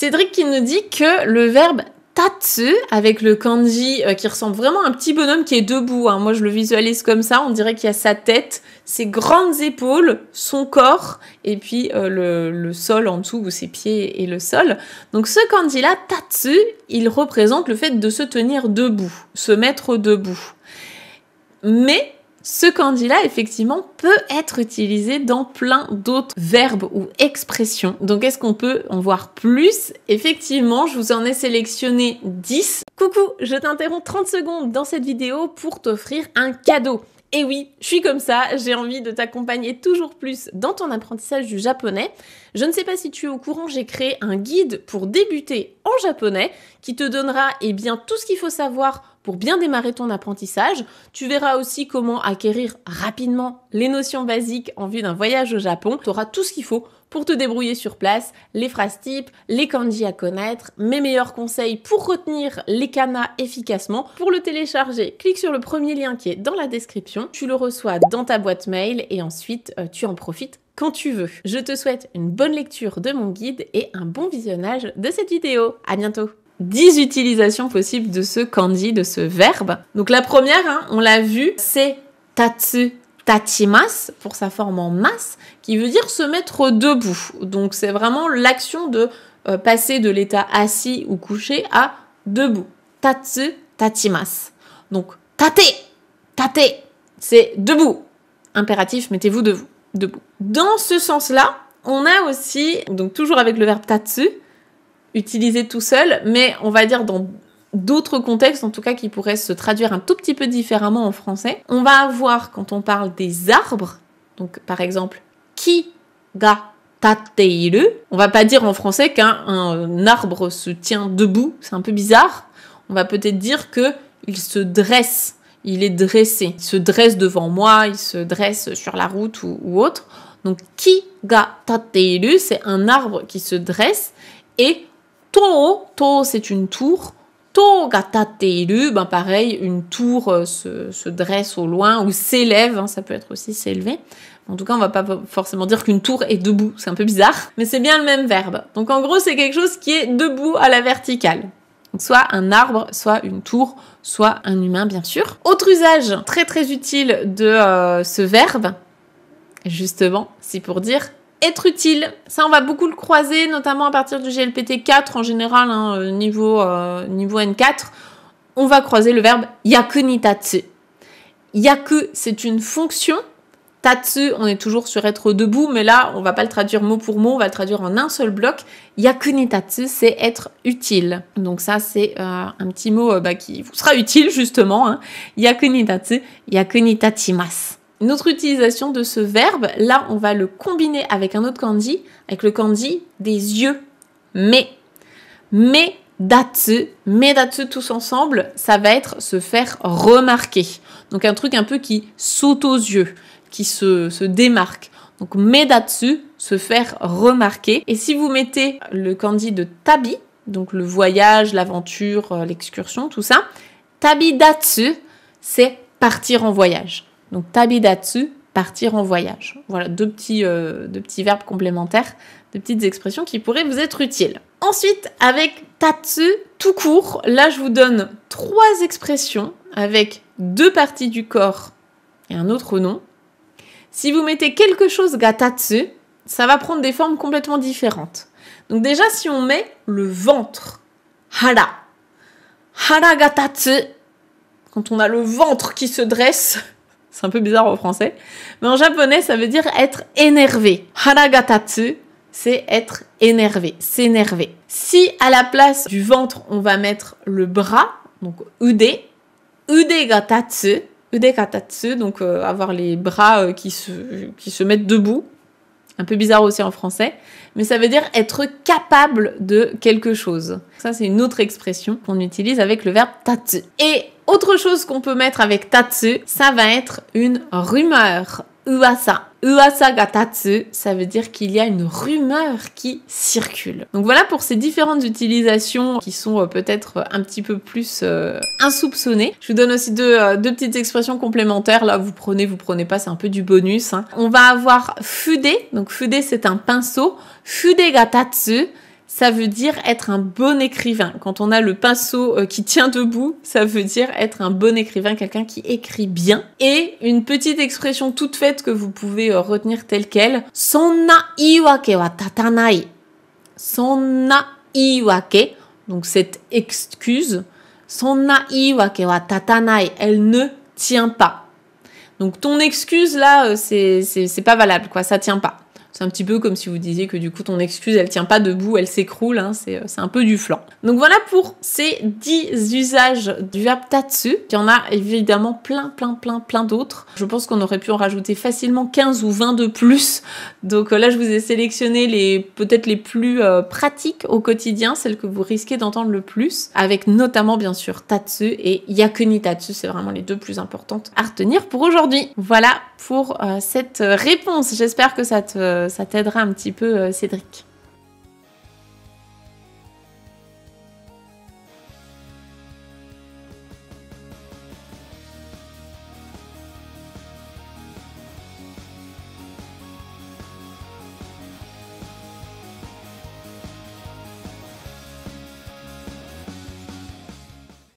Cédric qui nous dit que le verbe tatsu, avec le kanji qui ressemble vraiment à un petit bonhomme qui est debout, hein. Moi je le visualise comme ça, on dirait qu'il y a sa tête, ses grandes épaules, son corps, et puis le sol en dessous, ou ses pieds et le sol. Donc ce kanji-là, tatsu, il représente le fait de se tenir debout, se mettre debout. Mais ce kanji-là, effectivement, peut être utilisé dans plein d'autres verbes ou expressions. Donc, est-ce qu'on peut en voir plus? Effectivement, je vous en ai sélectionné 10. Coucou, je t'interromps 30 secondes dans cette vidéo pour t'offrir un cadeau. Et oui, je suis comme ça, j'ai envie de t'accompagner toujours plus dans ton apprentissage du japonais. Je ne sais pas si tu es au courant, j'ai créé un guide pour débuter en japonais qui te donnera tout ce qu'il faut savoir pour bien démarrer ton apprentissage. Tu verras aussi comment acquérir rapidement les notions basiques en vue d'un voyage au Japon. Tu auras tout ce qu'il faut pour te débrouiller sur place, les phrases types, les kanji à connaître, mes meilleurs conseils pour retenir les kanas efficacement. Pour le télécharger, clique sur le premier lien qui est dans la description. Tu le reçois dans ta boîte mail et ensuite tu en profites quand tu veux. Je te souhaite une bonne lecture de mon guide et un bon visionnage de cette vidéo. À bientôt! 10 utilisations possibles de ce kanji, de ce verbe. Donc la première, on l'a vu, c'est tatsu tachimasu, pour sa forme en masse, qui veut dire se mettre debout. Donc c'est vraiment l'action de passer de l'état assis ou couché à debout. Tatsu tachimasu. Donc tate, c'est debout. Impératif, mettez-vous debout. Dans ce sens-là, on a aussi, donc toujours avec le verbe tatsu, utilisé tout seul, mais on va dire dans d'autres contextes, en tout cas qui pourraient se traduire un tout petit peu différemment en français. On va avoir, quand on parle des arbres, donc par exemple, ki ga tatteiru, on va pas dire en français qu'un arbre se tient debout, c'est un peu bizarre. On va peut-être dire que il se dresse, il est dressé, il se dresse devant moi, il se dresse sur la route ou autre. Donc ki ga tatteiru, c'est un arbre qui se dresse, et to c'est une tour. To ga tatteiru, pareil, une tour se dresse au loin ou s'élève, ça peut être aussi s'élever. En tout cas, on va pas forcément dire qu'une tour est debout, c'est un peu bizarre, mais c'est bien le même verbe. Donc en gros, c'est quelque chose qui est debout à la verticale. Donc soit un arbre, soit une tour, soit un humain, bien sûr. Autre usage très très utile de ce verbe, justement, c'est pour dire être utile. Ça, on va beaucoup le croiser, notamment à partir du GLPT 4 en général, niveau N4. On va croiser le verbe yaku ni tatsu. Yaku, c'est une fonction. Tatsu, on est toujours sur être debout, mais là, on va pas le traduire mot pour mot, on va le traduire en un seul bloc. Yaku ni tatsu, c'est être utile. Donc ça, c'est un petit mot qui vous sera utile, justement. Yaku ni tatsu, yaku ni tachimasu. Une autre utilisation de ce verbe, là, on va le combiner avec un autre kanji, avec le kanji des yeux. Medatsu, tous ensemble, ça va être se faire remarquer. Donc un truc un peu qui saute aux yeux, qui se démarque. Donc medatsu, se faire remarquer. Et si vous mettez le kanji de tabi, donc le voyage, l'aventure, l'excursion, tout ça, tabidatsu, c'est partir en voyage. Donc tabidatsu, partir en voyage. Voilà, deux petits verbes complémentaires, deux petites expressions qui pourraient vous être utiles. Ensuite, avec tatsu, tout court, là je vous donne 3 expressions avec 2 parties du corps et un autre nom. Si vous mettez quelque chose ga tatsu, ça va prendre des formes complètement différentes. Donc déjà, si on met le ventre, hara ga tatsu, quand on a le ventre qui se dresse, c'est un peu bizarre en français, mais en japonais, ça veut dire être énervé. Hara ga tatsu, c'est être énervé, s'énerver. Si à la place du ventre, on va mettre le bras, donc ude ga tatsu, donc avoir les bras qui se mettent debout, un peu bizarre aussi en français, mais ça veut dire être capable de quelque chose. Ça, c'est une autre expression qu'on utilise avec le verbe tatsu. Et autre chose qu'on peut mettre avec tatsu, ça va être une rumeur. Uwasa. Uwasa ga tatsu, ça veut dire qu'il y a une rumeur qui circule. Donc voilà pour ces différentes utilisations qui sont peut-être un petit peu plus insoupçonnées. Je vous donne aussi deux petites expressions complémentaires. Là, vous prenez pas, c'est un peu du bonus. On va avoir fude. Donc fude, c'est un pinceau. Fude ga tatsu, ça veut dire être un bon écrivain. Quand on a le pinceau qui tient debout, ça veut dire être un bon écrivain, quelqu'un qui écrit bien. Et une petite expression toute faite que vous pouvez retenir telle quelle. Sonna iiwake wa tatanai. Sonna iiwake. Donc cette excuse. Sonna iiwake wa tatanai. Elle ne tient pas. Donc ton excuse là, c'est pas valable, quoi. Ça tient pas. C'est un petit peu comme si vous disiez que du coup ton excuse elle tient pas debout, elle s'écroule, hein, c'est un peu du flan. Donc voilà pour ces 10 usages du verbe tatsu. Il y en a évidemment plein d'autres. Je pense qu'on aurait pu en rajouter facilement 15 ou 20 de plus. Donc là je vous ai sélectionné peut-être les plus pratiques au quotidien, celles que vous risquez d'entendre le plus, avec notamment bien sûr tatsu et yakuni tatsu, c'est vraiment les deux plus importantes à retenir pour aujourd'hui. Voilà pour cette réponse. J'espère que ça t'aidera un petit peu, Cédric.